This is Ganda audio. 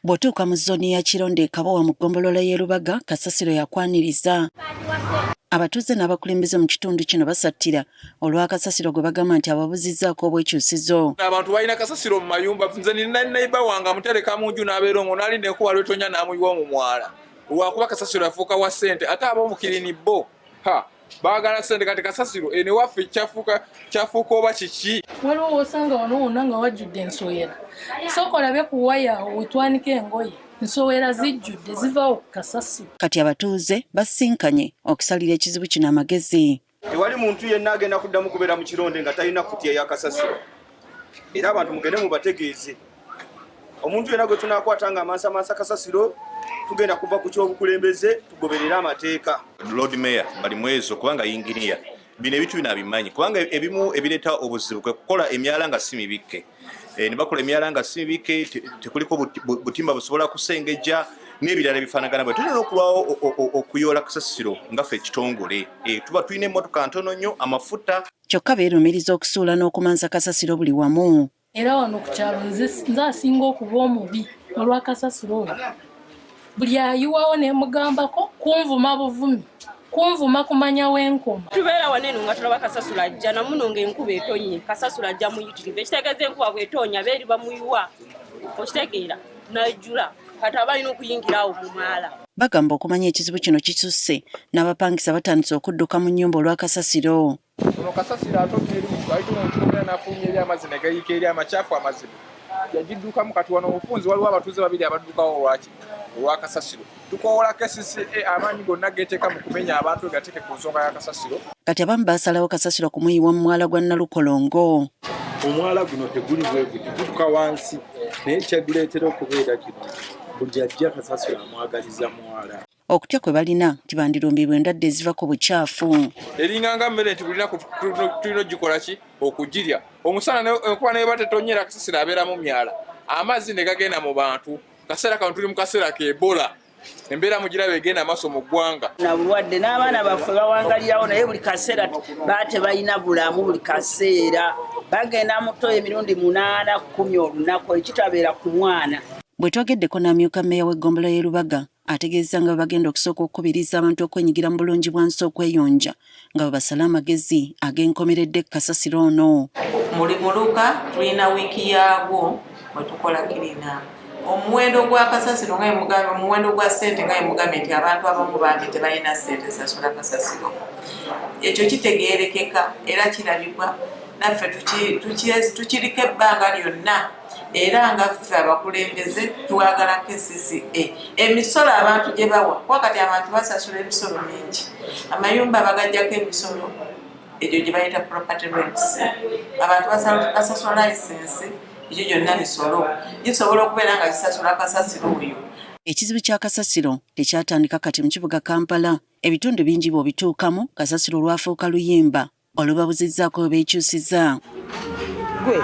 Bw'otuuka mu zooni ya Kironde Kabowa mu ggombolola y'e Lubaga, kasasiro yakwaniriza. Abatuuze n'abakulembeze mu kitundu kino basattira olwa kasasiro gwe bagamba nti ababuzizzaako obwekyusizo. Abantu balina kasasiro mu mayumba. Nze nina neiba wange amutereka mu nju n'abeera omwo n'alinda enkuba lw'etonya n'amuyiwa mu mwala. Lwakuba kasasiro yafuuka wa ssente ate ab'omukirini bo baagala ssente kati kasasiro ene waffe kyafuuka oba kiki. Waliwo osanga wano wonna nga wajjudde ensowera. Sooka olabe ku waya wetwanika engoye. Nsowera zijjudde zivaawo ku kasasiro. Kati abatuuze basinkanye okusalira ekizibu kino amagezi. Tewali muntu yenna agenda kuddamu kubeera mu Kironde nga talina kutya ya kasasiro. Era abantu mugende mubategeeze. Omuntu yenna gwe tunaakwata nga amansa kasasiro tugenda kuva ku ky'obukulembeze tugoberera amateeka. Lord Mayor bali mwezo kubanga yinginiya. Bino ebitu binabimanyi kubanga ebimu ebireeta obuzibu kwe kukola emyala nga si mibike. Ne bakola emyala nga si mibike tekuliko butimba busobola kusengejja n'ebirala bifaanagana bwe tulina okulwawo okuyoola kasasiro nga ffe ekitongole. Tuba tulina emmotoka ntono nnyo amafuta. Kyokka beerumiriza okusuula n'okumansa kasasiro buli wamu. Era wano ku kyalo nze asinga okuba omubi olwa kasasiro oyo. Buli ayiwawo ne mugambako kunvuma buvumi. Kunvuma kumanya w'enkoma. Tubeera waneno nga tulaba kasasiro ajja namuno ng'enkuba etonye. Kasasiro ajja muyitirivu. Ekitegeeza enkuba bw'etonya beeri bamuyiwa. Okitegeera n'ajjula. Kati abalina okuyingira awo mu mwala. Bagamba okumanya ekizibu kino kisusse n'abapangisa batandise okudduka mu nnyumba olwa kasasiro. Ono kasasiro atooka eri muntu ayita omuntu n'afulumya eri amazzi ne gayiika eri amakyafu amazibu. Yagiddukamu kati wano obufunzi waliwo abatuuze babiri abaddukawo olwa kasasiro. Tukoowola KCCA amaanyi gonna geeteeka mu kumenya abantu gateeke ku nsonga ya kasasiro. Kati abamu baasalawo kasasiro kumuyiwa mu mwala gwa Nalukolongo. Omwala guno teguli bwe guti gutuka wansi naye kyeguleetera okubeera kino buli ajja kasasiro amwagaliza mwala. Okutya kwe balina tibandirumbibwa endwadde eziva ku bukyafu. Eringanga mmere nti bulina tulina ogikola ki okugirya. Omusana enkuba neeba tetonyera kasasiro abeera mu myala. Amazzi ne gagenda mu bantu. Kaseera kano tuli mu kaseera ka Ebola. Embeera mugiraba egenda maaso mu ggwanga. Na bulwadde n'abaana baffe bawangalirawo naye buli kaseera baate balina bulamu buli kaseera. Bagenda muto emirundi 8 10 olunaku ekitabeera ku mwana. Bwe twageddeko n'amyuka mmeeya w'eggombolola y'e Lubaga ategeeza nga bagenda okusooka okukubiriza abantu okwenyigira mu bulungibwansi okweyonja nga bwe basala amagezi ag'enkomeredde kasasiro ono. Muli muluka tulina wiiki yaagwo bwe tukola kirina. Omuwendo gwa kasasiro nga yemugambye omuwendo gwa ssente nga yemugambye nti abantu abamu bangi tebalina ssente sasula kasasiro. Ekyo kitegeerekeka era kirabibwa naffe tukiriko ebbanga lyonna era nga ffe abakulembeze twagala KCCA. Emisolo abantu gye bawa wakati abantu basasula emisolo mingi. Amayumba bagajjako emisolo egyo gye bayita property rents. Abantu basasula license ekyo gyonna misolo gisobola okubeera nga gisasula kasasiro oyo. Ekizibu kya kasasiro tekyatandika kati mu kibuga Kampala. Ebitundu bingi bw'obituukamu kasasiro olwafuuka luyimba olubabuzizzaako beekyusiza.